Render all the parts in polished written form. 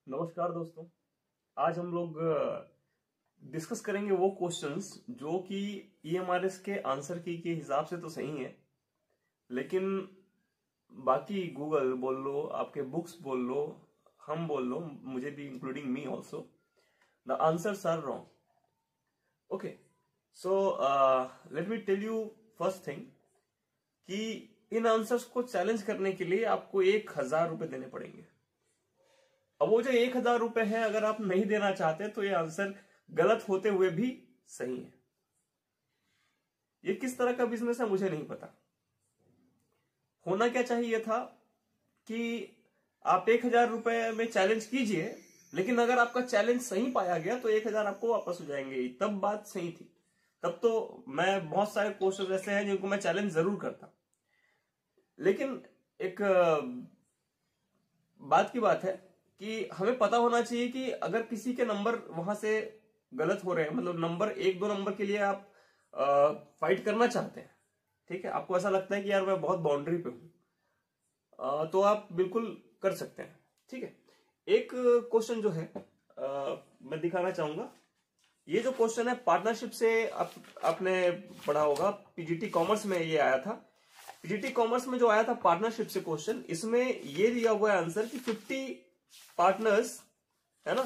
नमस्कार दोस्तों। आज हम लोग डिस्कस करेंगे वो क्वेश्चंस जो कि ईएमआरएस के आंसर की के हिसाब से तो सही है, लेकिन बाकी गूगल बोल लो, आपके बुक्स बोल लो, हम बोल लो, मुझे भी including me also, the answers are wrong. Okay, so let me tell you first thing कि इन आंसर्स को चैलेंज करने के लिए आपको 1000 रुपए देने पड़ेंगे। अब वो जो 1000 रुपए है, अगर आप नहीं देना चाहते तो ये आंसर गलत होते हुए भी सही है। ये किस तरह का बिजनेस है मुझे नहीं पता। होना क्या चाहिए था कि आप 1000 रुपए में चैलेंज कीजिए, लेकिन अगर आपका चैलेंज सही पाया गया तो 1000 आपको वापस हो जाएंगे, तब बात सही थी। तब तो मैं बहुत सारे क्वेश्चन ऐसे हैं जिनको मैं चैलेंज जरूर करता, लेकिन एक बात की बात है कि हमें पता होना चाहिए कि अगर किसी के नंबर वहां से गलत हो रहे हैं, मतलब नंबर 1-2 नंबर के लिए आप फाइट करना चाहते हैं, ठीक है, आपको ऐसा लगता है कि यार मैं बहुत बाउंड्री पे हूं, तो आप बिल्कुल कर सकते हैं। ठीक है, एक क्वेश्चन जो है मैं दिखाना चाहूंगा। ये जो क्वेश्चन है पार्टनरशिप से आपने पढ़ा होगा, पीजीटी कॉमर्स में ये आया था। पीजीटी कॉमर्स में जो आया था पार्टनरशिप से क्वेश्चन, इसमें ये दिया हुआ है आंसर कि 50 पार्टनर्स है ना,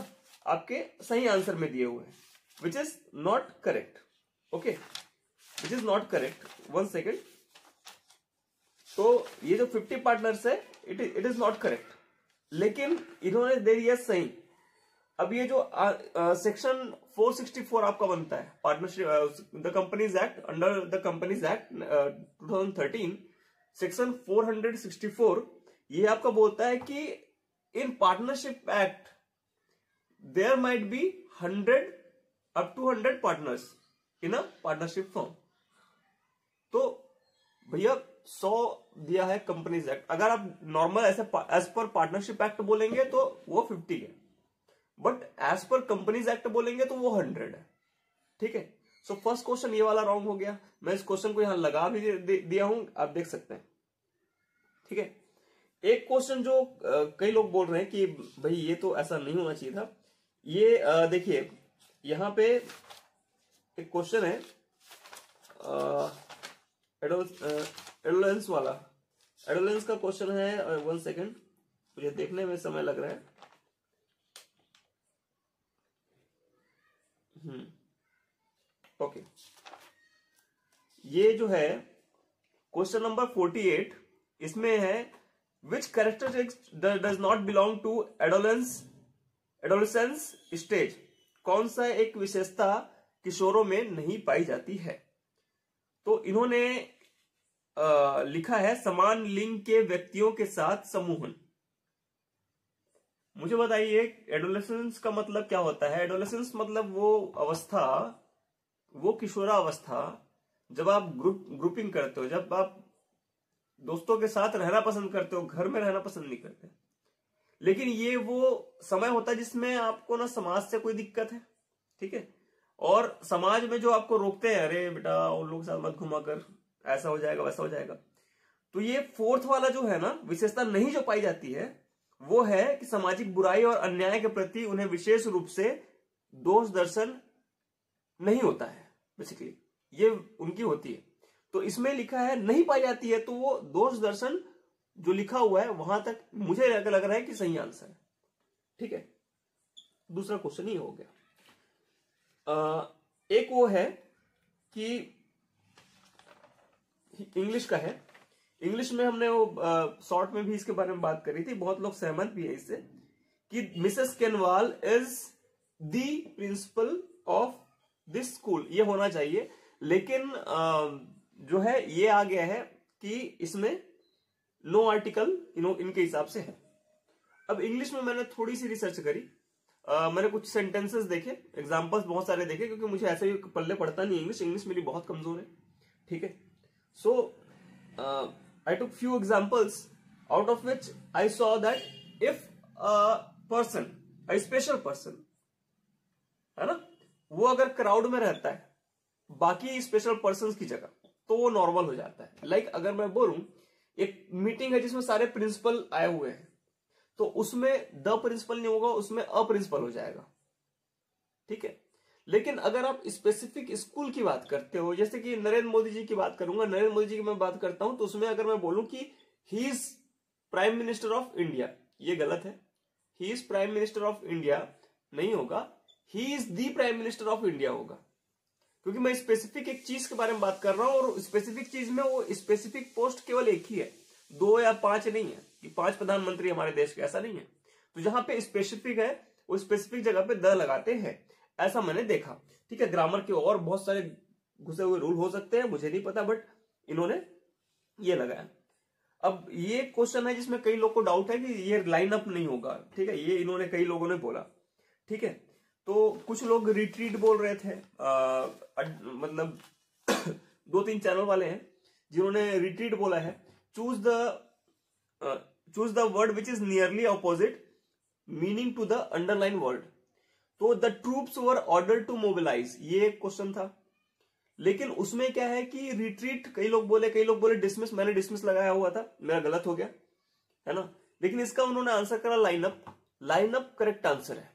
आपके सही आंसर में दिए हुए हैं, which is not correct. Okay, which is not correct. 1 second. तो ये जो 50 पार्टनर्स है, इट इज नॉट करेक्ट, लेकिन इन्होंने दे दिया सही। अब ये जो सेक्शन 464 आपका बनता है, partnership the companies act, under the companies act 2013, section 464 ये आपका बोलता है कि in partnership act there might be 100 up to 100 partners in a partnership firm. तो भैया 100 दिया है कंपनीज एक्ट, अगर आप नॉर्मल ऐसे एज पर पार्टनरशिप एक्ट बोलेंगे तो वो 50 है, but as per companies act बोलेंगे तो वो 100 है। ठीक है, सो फर्स्ट क्वेश्चन ये वाला रॉन्ग हो गया। मैं इस क्वेश्चन को यहां लगा भी दिया हूं, आप देख सकते हैं। ठीक है, एक क्वेश्चन जो कई लोग बोल रहे हैं कि भाई ये तो ऐसा नहीं होना चाहिए था। ये देखिए, यहां पे एक क्वेश्चन है एडोलेंस वाला, एडोलेंस का क्वेश्चन है। 1 सेकेंड, मुझे देखने में समय लग रहा है। ओके, ये जो है क्वेश्चन नंबर 48, इसमें है which characteristics does not belong to adolescence stage. कौन सा एक विशेषता किशोरों में नहीं पाई जाती है। तो इन्होंने लिखा है समान लिंग के व्यक्तियों के साथ समूहन। मुझे बताइए एडोलेसेंस का मतलब क्या होता है। एडोलेसेंस मतलब वो अवस्था, वो किशोरावस्था जब आप ग्रुपिंग करते हो, जब आप दोस्तों के साथ रहना पसंद करते हो, घर में रहना पसंद नहीं करते। लेकिन ये वो समय होता है जिसमें आपको ना समाज से कोई दिक्कत है, ठीक है, और समाज में जो आपको रोकते हैं, अरे बेटा उन लोगों के साथ मत घुमा कर, ऐसा हो जाएगा वैसा हो जाएगा। तो ये फोर्थ वाला जो है ना विशेषता नहीं जो पाई जाती है, वो है कि सामाजिक बुराई और अन्याय के प्रति उन्हें विशेष रूप से दोष दर्शन नहीं होता है। बेसिकली ये उनकी होती है। तो इसमें लिखा है नहीं पाई जाती है, तो वो दोष दर्शन जो लिखा हुआ है वहां तक मुझे लग रहा है कि सही आंसर है। ठीक है, दूसरा क्वेश्चन ही हो गया। एक वो है कि इंग्लिश का है। इंग्लिश में हमने वो शॉर्ट में भी इसके बारे में बात करी थी, बहुत लोग सहमत भी है इससे, कि Mrs Kenwal is the principal of this school, ये होना चाहिए। लेकिन जो है ये आ गया है कि इसमें नो आर्टिकल इनके हिसाब से है। अब इंग्लिश में मैंने थोड़ी सी रिसर्च करी, मैंने कुछ सेंटेंसेस देखे, एग्जांपल्स बहुत सारे देखे, क्योंकि मुझे ऐसे ही पल्ले पड़ता नहीं इंग्लिश मेरी बहुत कमजोर है। ठीक है, so I took few examples out of which I saw that if a person, a special person है ना, वो अगर क्राउड में रहता है बाकी स्पेशल पर्सन की जगह, तो वो नॉर्मल हो जाता है। लाइक अगर मैं बोलूं एक मीटिंग है जिसमें सारे प्रिंसिपल आए हुए हैं, तो उसमें द प्रिंसिपल नहीं होगा, उसमें अ प्रिंसिपल हो जाएगा। ठीक है, लेकिन अगर आप स्पेसिफिक स्कूल की बात करते हो, जैसे कि नरेंद्र मोदी जी की बात करूंगा, नरेंद्र मोदी जी की मैं बात करता हूं, तो उसमें अगर मैं बोलूं कि he is prime minister of India, ये गलत है। He is prime minister of India नहीं होगा, he is the prime minister of India होगा, क्योंकि मैं स्पेसिफिक एक चीज के बारे में बात कर रहा हूं, और स्पेसिफिक चीज में वो स्पेसिफिक पोस्ट केवल एक ही है, 2 या 5 नहीं है कि 5 प्रधानमंत्री हमारे देश के, ऐसा नहीं है। तो जहां पे स्पेसिफिक है वो स्पेसिफिक जगह पे द लगाते हैं, ऐसा मैंने देखा। ठीक है, ग्रामर के और बहुत सारे घुसे हुए रूल हो सकते हैं, मुझे नहीं पता, बट इन्होंने ये लगाया। अब ये क्वेश्चन है जिसमें कई लोग को डाउट है कि ये लाइन अप नहीं होगा। ठीक है, ये इन्होंने कई लोगों ने बोला। ठीक है, तो कुछ लोग रिट्रीट बोल रहे थे, मतलब 2-3 चैनल वाले हैं जिन्होंने रिट्रीट बोला है। Choose the word which is nearly opposite meaning to the underline word. तो the troops were order to mobilize, ये एक क्वेश्चन था, लेकिन उसमें क्या है कि रिट्रीट कई लोग बोले डिसमिस, मैंने डिसमिस लगाया हुआ था, मेरा गलत हो गया है ना, लेकिन इसका उन्होंने आंसर करा लाइनअप। लाइनअप करेक्ट आंसर है।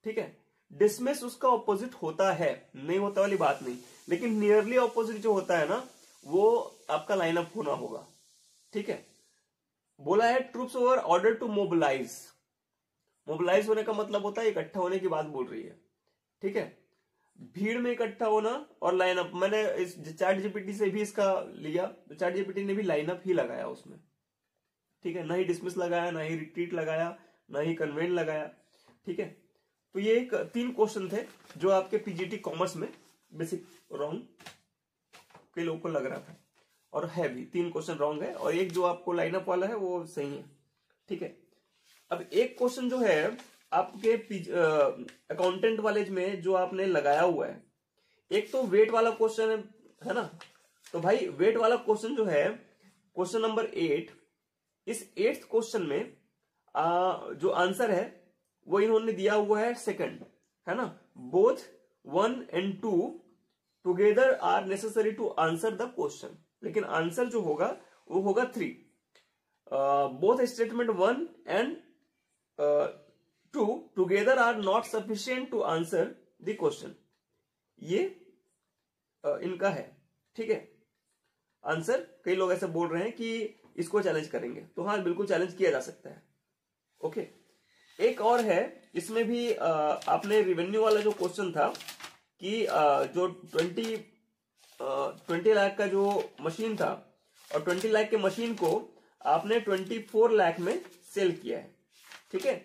ठीक है, डिसमिस उसका ऑपोजिट होता है, नहीं होता वाली बात नहीं, लेकिन नियरली ऑपोजिट जो होता है ना, वो आपका लाइनअप होना होगा। ठीक है, बोला है troops were order to mobilise. Mobilise होने का मतलब होता है इकट्ठा होने की बात बोल रही है। ठीक है, भीड़ में इकट्ठा होना और लाइनअप, मैंने इस चैट जीपीटी से भी इसका लिया, तो चैट जीपीटी ने भी लाइनअप ही लगाया उसमें। ठीक है, ना ही डिसमिस लगाया, ना ही रिट्रीट लगाया, ना ही कन्वेंट लगाया। ठीक है, तो ये 3 क्वेश्चन थे जो आपके पीजीटी कॉमर्स में बेसिक रॉन्ग कई लोगों को लग रहा था, और है भी 3 क्वेश्चन रॉन्ग है, और एक जो आपको लाइनअप वाला है वो सही है। ठीक है, अब एक क्वेश्चन जो है आपके अकाउंटेंट वाले में जो आपने लगाया हुआ है, एक तो वेट वाला क्वेश्चन है ना, तो भाई वेट वाला क्वेश्चन जो है क्वेश्चन नंबर 8, इस 8th क्वेश्चन में जो आंसर है वो इन्होंने दिया हुआ है सेकंड, है ना, both 1 and 2 together are necessary to answer the question, लेकिन आंसर जो होगा वो होगा 3। Both statement 1 and 2 together are not sufficient to answer the question, ये इनका है। ठीक है, आंसर कई लोग ऐसे बोल रहे हैं कि इसको चैलेंज करेंगे, तो हाँ बिल्कुल चैलेंज किया जा सकता है। ओके, एक और है, इसमें भी आपने रिवेन्यू वाला जो क्वेश्चन था कि जो 20 लाख का जो मशीन था, और 20 लाख के मशीन को आपने 24 लाख में सेल किया है। ठीक है,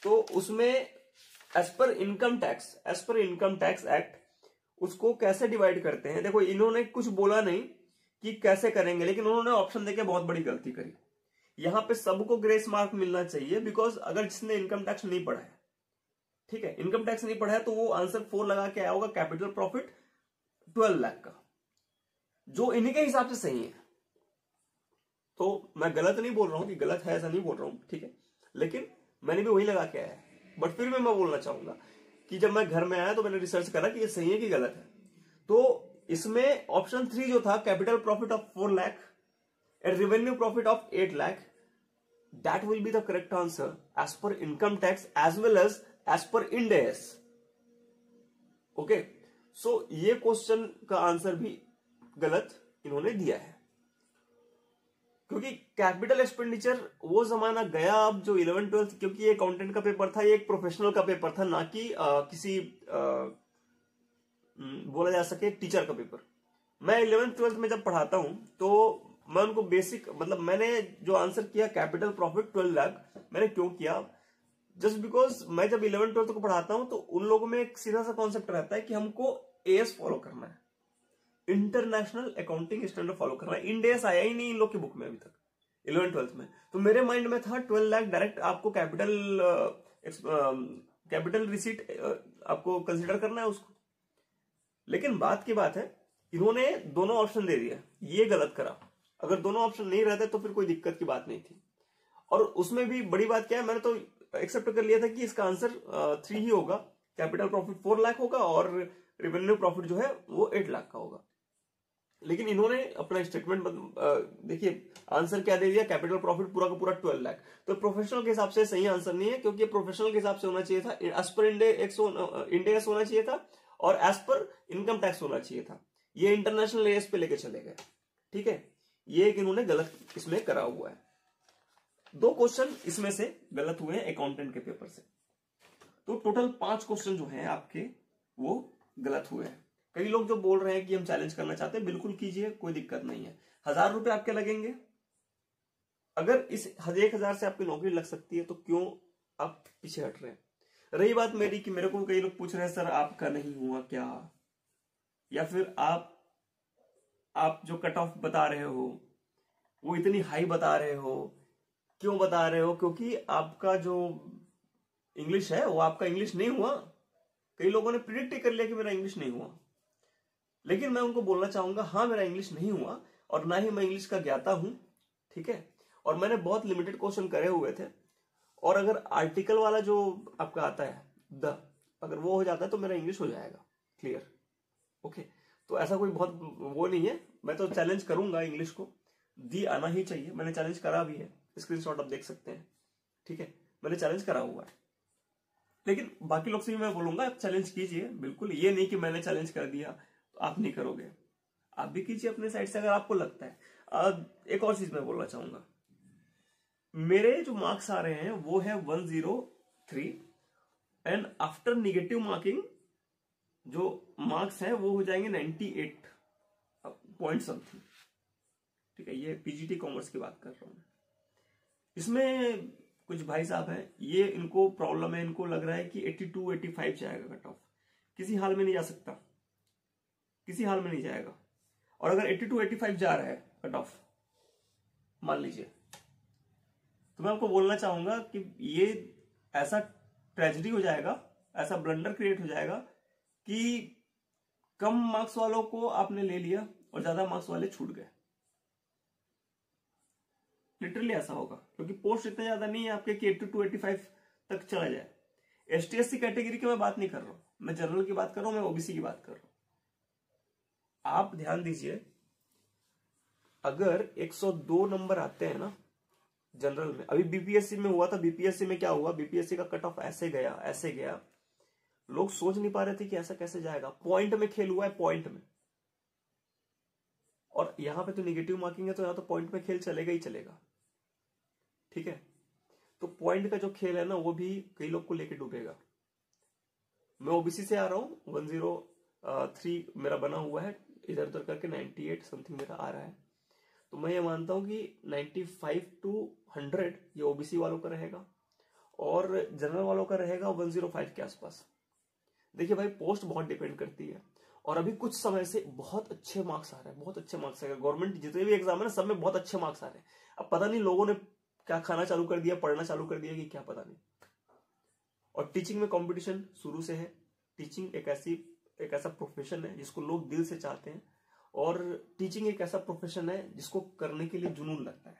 तो उसमें as per income tax act उसको कैसे डिवाइड करते हैं। देखो, इन्होंने कुछ बोला नहीं कि कैसे करेंगे, लेकिन उन्होंने ऑप्शन देके बहुत बड़ी गलती करी। यहां पे सबको ग्रेस मार्क मिलना चाहिए, बिकॉज अगर जिसने इनकम टैक्स नहीं पढ़ा है, ठीक है, इनकम टैक्स नहीं पढ़ा है, तो वो आंसर 4 लगा के आया होगा, कैपिटल प्रॉफिट 12 लाख का, जो इन्हीं के हिसाब से सही है। तो मैं गलत नहीं बोल रहा हूं कि गलत है, ऐसा नहीं बोल रहा हूं, ठीक है, लेकिन मैंने भी वही लगा के आया है। बट फिर भी मैं बोलना चाहूंगा कि जब मैं घर में आया तो मैंने रिसर्च करा कि ये सही है कि गलत है। तो इसमें ऑप्शन 3 जो था, capital profit of 4 lakh and revenue profit of 8 lakh, that will be the correct answer as per income tax as well as per Ind AS। Okay, so ये क्वेश्चन का आंसर भी गलत इन्होंने दिया है, क्योंकि कैपिटल एक्सपेंडिचर वो जमाना गया अब जो 11th-12th, क्योंकि ये अकाउंटेंट का पेपर था, ये एक प्रोफेशनल का पेपर था, ना कि किसी बोला जा सके टीचर का पेपर। मैं 11th-12th में जब पढ़ाता हूं तो मैं उनको बेसिक, मतलब मैंने जो आंसर किया कैपिटल प्रॉफिट 12 लाख, मैंने क्यों किया, जस्ट बिकॉज मैं जब 11th-12th को पढ़ाता हूं तो उन लोगों में एक सीधा सा कॉन्सेप्ट रहता है कि हमको AS फॉलो करना है, इंटरनेशनल अकाउंटिंग स्टैंडर्ड फॉलो करना है। इंड AS आया ही नहीं इन लोग की बुक में अभी तक 11th-12th में। तो मेरे माइंड में था 12 लाख डायरेक्ट आपको कैपिटल रिसीट आपको कंसिडर करना है उसको। लेकिन बात की बात है, इन्होंने दोनों ऑप्शन दे दिया, ये गलत करा। अगर दोनों ऑप्शन नहीं रहते तो फिर कोई दिक्कत की बात नहीं थी। और उसमें भी बड़ी बात क्या है, मैंने तो एक्सेप्ट कर लिया था कि इसका आंसर 3 ही होगा, कैपिटल प्रॉफिट 4 लाख होगा और रेवेन्यू प्रॉफिट जो है वो 8 लाख का होगा। लेकिन इन्होंने अपना स्टेटमेंट देखिए आंसर क्या दे दिया, कैपिटल प्रॉफिट पूरा का पूरा 12 लाख। तो प्रोफेशनल के हिसाब से सही आंसर नहीं है, क्योंकि प्रोफेशनल के हिसाब से होना चाहिए था एज पर इंडेक्स होना चाहिए था और एज पर इनकम टैक्स होना चाहिए था। ये इंटरनेशनल एएस पे लेके चले गए। ठीक है, ये एक इन्होंने गलत इसमें करा हुआ है। 2 क्वेश्चन इसमें से गलत हुए हैं अकाउंटेंट के पेपर से। तो टोटल 5 क्वेश्चन जो हैं आपके वो गलत हुए हैं। कई लोग जो बोल रहे हैं कि हम चैलेंज करना चाहते हैं, बिल्कुल कीजिए, कोई दिक्कत नहीं है। 1000 रुपए आपके लगेंगे। अगर इस 1000 से आपकी नौकरी लग सकती है तो क्यों आप पीछे हट रहे हैं। रही बात मेरी कि मेरे को कई लोग पूछ रहे हैं सर आपका नहीं हुआ क्या, या फिर आप जो कट ऑफ बता रहे हो वो इतनी हाई बता रहे हो, क्यों बता रहे हो, क्योंकि आपका जो इंग्लिश है वो आपका इंग्लिश नहीं हुआ। कई लोगों ने प्रिडिक्ट कर लिया कि मेरा इंग्लिश नहीं हुआ, लेकिन मैं उनको बोलना चाहूंगा हाँ मेरा इंग्लिश नहीं हुआ और ना ही मैं इंग्लिश का ज्ञाता हूं। ठीक है, और मैंने बहुत लिमिटेड क्वेश्चन करे हुए थे, और अगर आर्टिकल वाला जो आपका आता है द, अगर वो हो जाता है तो मेरा इंग्लिश हो जाएगा क्लियर। ओके, तो ऐसा कोई बहुत वो नहीं है, मैं तो चैलेंज करूंगा इंग्लिश को, दी आना ही चाहिए। मैंने चैलेंज करा भी है, स्क्रीनशॉट आप देख सकते हैं। ठीक है, मैंने चैलेंज करा हुआ है, लेकिन बाकी लोग से भी मैं बोलूंगा आप चैलेंज कीजिए बिल्कुल। ये नहीं कि मैंने चैलेंज कर दिया तो आप नहीं करोगे, आप भी कीजिए अपने साइड से अगर आपको लगता है। एक और चीज मैं बोलना चाहूंगा, मेरे जो मार्क्स आ रहे हैं वो है 103 एंड आफ्टर निगेटिव मार्किंग जो मार्क्स हैं वो हो जाएंगे 98 पॉइंट समथिंग। ठीक है, ये पीजीटी कॉमर्स की बात कर रहा हूं। इसमें कुछ भाई साहब हैं, ये इनको प्रॉब्लम है, इनको लग रहा है कि 82 85 जाएगा कट ऑफ। किसी हाल में नहीं जा सकता, किसी हाल में नहीं जाएगा। और अगर 82 85 जा रहा है कट ऑफ मान लीजिए, तो मैं आपको बोलना चाहूंगा कि ये ऐसा ट्रेजेडी हो जाएगा, ऐसा ब्लंडर क्रिएट हो जाएगा कि कम मार्क्स वालों को आपने ले लिया और ज्यादा मार्क्स वाले छूट गए। लिटरली ऐसा होगा, क्योंकि पोस्ट इतने ज्यादा नहीं है आपके कि 82 85 तक चला जाए। ST/SC कैटेगरी की मैं बात नहीं कर रहा हूं, मैं जनरल की बात कर रहा हूं, मैं ओबीसी की बात कर रहा हूं। आप ध्यान दीजिए, अगर 102 नंबर आते हैं ना जनरल में, अभी बीपीएससी में हुआ था, बीपीएससी में क्या हुआ, बीपीएससी का कट ऑफ ऐसे गया ऐसे गया, लोग सोच नहीं पा रहे थे कि ऐसा कैसे जाएगा। पॉइंट में खेल हुआ है, पॉइंट में। और यहां पे तो निगेटिव मार्किंग है, तो यहां तो पॉइंट में खेल चलेगा ही चलेगा। ठीक है, तो पॉइंट का जो खेल है ना वो भी कई लोग को लेके डूबेगा। मैं ओबीसी से आ रहा हूं, 103 मेरा बना हुआ है, इधर उधर करके 98 समथिंग मेरा आ रहा है। तो मैं ये मानता हूं कि 95 to 100 ये ओबीसी वालों का रहेगा और जनरल वालों का रहेगा 105 के आसपास। देखिए भाई, पोस्ट बहुत डिपेंड करती है, और अभी कुछ समय से बहुत अच्छे मार्क्स आ रहे हैं, बहुत अच्छे मार्क्स आ रहे हैं। गवर्नमेंट जितने भी एग्जाम है ना सब में बहुत अच्छे मार्क्स आ रहे हैं। अब पता नहीं लोगों ने क्या खाना चालू कर दिया, पढ़ना चालू कर दिया कि क्या पता नहीं। और टीचिंग में कंपटीशन शुरू से है। टीचिंग एक ऐसा प्रोफेशन है जिसको लोग दिल से चाहते हैं, और टीचिंग एक ऐसा प्रोफेशन है जिसको करने के लिए जुनून लगता है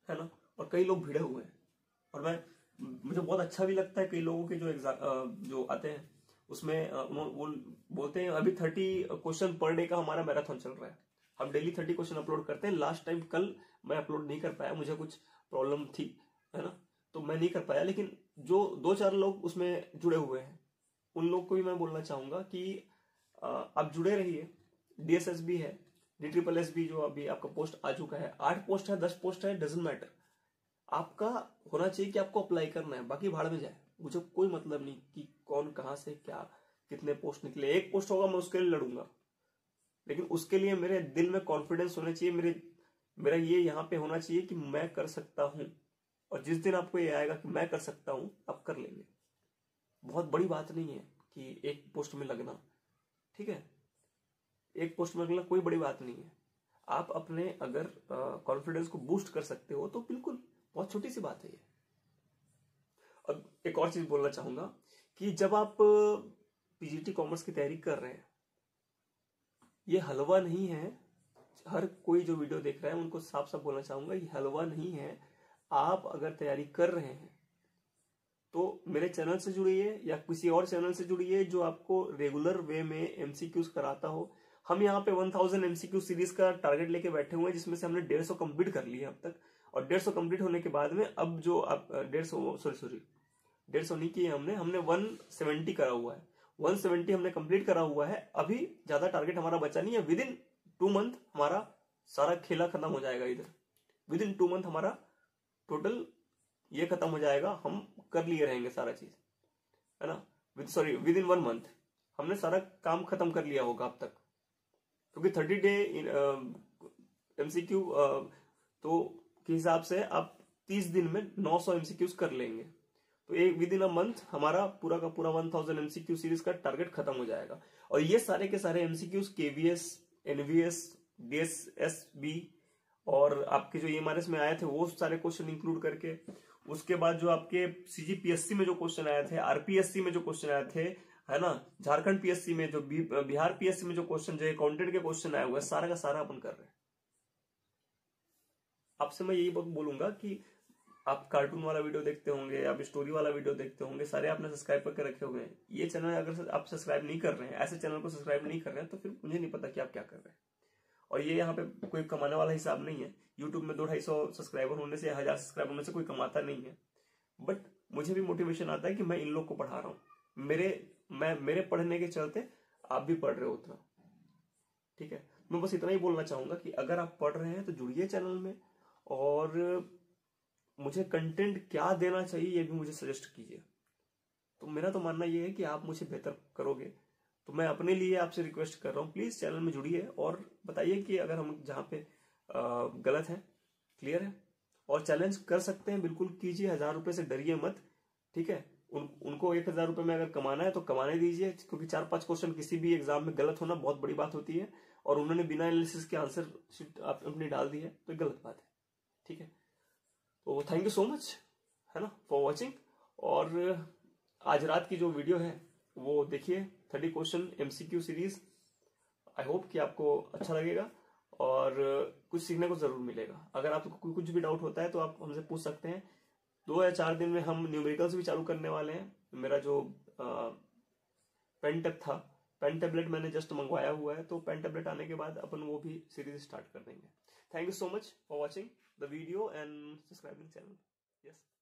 ना। और कई लोग भिड़े हुए हैं, और मुझे बहुत अच्छा भी लगता है। कई लोगों के जो एग्जाम जो आते हैं उसमें वो बोलते हैं अभी 30 क्वेश्चन पर डे का हमारा मैराथन चल रहा है, हम डेली 30 क्वेश्चन अपलोड करते हैं। लास्ट टाइम कल मैं अपलोड नहीं कर पाया, मुझे कुछ प्रॉब्लम थी, है ना, तो मैं नहीं कर पाया। लेकिन जो 2-4 लोग उसमें जुड़े हुए हैं उन लोग को भी मैं बोलना चाहूंगा कि आप जुड़े रहिए। DSSB है, DSSS जो अभी आपका पोस्ट आ चुका है, 8 पोस्ट है 10 पोस्ट है, डजंट मैटर। आपका होना चाहिए कि आपको अप्लाई करना है, बाकी भाड़ में जाए, मुझे कोई मतलब नहीं कि कौन कहां से क्या कितने पोस्ट निकले। एक पोस्ट होगा मैं उसके लिए लड़ूंगा, लेकिन उसके लिए मेरे दिल में कॉन्फिडेंस होना चाहिए, मेरा ये यहाँ पे होना चाहिए कि मैं कर सकता हूं। और जिस दिन आपको ये आएगा कि मैं कर सकता हूं, आप कर लेंगे। बहुत बड़ी बात नहीं है कि एक पोस्ट में लगना, ठीक है, एक पोस्ट में लगना कोई बड़ी बात नहीं है। आप अपने अगर कॉन्फिडेंस को बूस्ट कर सकते हो तो बिल्कुल बहुत छोटी सी बात है ये। अब एक और चीज बोलना चाहूंगा कि जब आप पीजीटी कॉमर्स की तैयारी कर रहे हैं, ये हलवा नहीं है। हर कोई जो वीडियो देख रहा है उनको साफ साफ बोलना चाहूंगा, ये हलवा नहीं है। आप अगर तैयारी कर रहे हैं तो मेरे चैनल से जुड़िए या किसी और चैनल से जुड़िए जो आपको रेगुलर वे में MCQs कराता हो। हम यहाँ पे 1000 MCQ सीरीज का टारगेट लेके बैठे हुए हैं, जिसमें से हमने 150 कंप्लीट कर लिए अब तक। और 150 कंप्लीट होने के बाद में अब जो आप 150 नहीं किए हमने 170 करा हुआ है। 170 हमने कंप्लीट करा हुआ है। अभी ज्यादा टारगेट हमारा बचा नहीं है। विद इन 2 मंथ हमारा सारा खेला खत्म हो जाएगा। इधर विद इन 2 मंथ हमारा टोटल ये खत्म हो जाएगा। हम कर लिए रहेंगे सारा चीज, है ना। विद इन 1 मंथ हमने सारा काम खत्म कर लिया होगा अब तक, क्योंकि 30 डे MCQ तो के हिसाब से आप 30 दिन में 900 MCQs कर लेंगे। तो एक विद इन अ मंथ हमारा पूरा का पूरा 1000 MCQ सीरीज का टारगेट खत्म हो जाएगा। और ये सारे के सारे MCQs KVS, NVS, DSSB और आपके जो EMRS में आए थे वो सारे क्वेश्चन इंक्लूड करके, उसके बाद जो आपके CGPSC में जो क्वेश्चन आए थे, RPSC में जो क्वेश्चन आए थे, है ना, झारखंड PSC में जो बिहार PSC में जो क्वेश्चन, जो अकाउंटेंट के क्वेश्चन आए हुए, सारा का सारा अपन कर रहे हैं। आपसे मैं यही बोलूंगा कि आप कार्टून वाला वीडियो देखते होंगे, आप स्टोरी वाला वीडियो देखते होंगे, सारे आपने सब्सक्राइब करके रखे हुए हैं। ये चैनल अगर आप सब्सक्राइब नहीं कर रहे हैं, ऐसे चैनल को सब्सक्राइब नहीं कर रहे हैं, तो फिर मुझे नहीं पता कि आप क्या कर रहे हैं। और ये यहाँ पे कोई कमाने वाला हिसाब नहीं है। यूट्यूब में 200-250 सब्सक्राइबर होने से, 1000 सब्सक्राइबर होने से कोई कमाता नहीं है। बट मुझे भी मोटिवेशन आता है कि मैं इन लोग को पढ़ा रहा हूँ। मेरे पढ़ने के चलते आप भी पढ़ रहे हो उतना, ठीक है। मैं बस इतना ही बोलना चाहूंगा कि अगर आप पढ़ रहे हैं तो जुड़िए चैनल में, और मुझे कंटेंट क्या देना चाहिए ये भी मुझे सजेस्ट कीजिए। तो मेरा तो मानना ये है कि आप मुझे बेहतर करोगे। तो मैं अपने लिए आपसे रिक्वेस्ट कर रहा हूँ, प्लीज चैनल में जुड़िए और बताइए कि अगर हम जहाँ पे गलत है, क्लियर है। और चैलेंज कर सकते हैं, बिल्कुल कीजिए। 1000 रुपए से डरिए मत, ठीक है। उनको 1000 रुपए में अगर कमाना है तो कमाने दीजिए, क्योंकि 4-5 क्वेश्चन किसी भी एग्जाम में गलत होना बहुत बड़ी बात होती है। और उन्होंने बिना एनालिसिस के आंसर शीट अपनी डाल दी है, तो गलत बात है, ठीक है। तो थैंक यू सो मच, है ना, फॉर वॉचिंग। और आज रात की जो वीडियो है वो देखिए, 30 question MCQ series. I hope कि आपको अच्छा लगेगा और कुछ सीखने को जरूर मिलेगा। अगर आपको कुछ भी डाउट होता है तो आप हमसे पूछ सकते हैं। 2 या 4 दिन में हम न्यूमेरिकल्स भी चालू करने वाले हैं। मेरा जो पेन टेप था, पेन टेबलेट मैंने जस्ट मंगवाया हुआ है, तो पेन टेबलेट आने के बाद अपन वो भी सीरीज स्टार्ट कर देंगे। Thank you so much for watching the video and subscribing channel. Yes.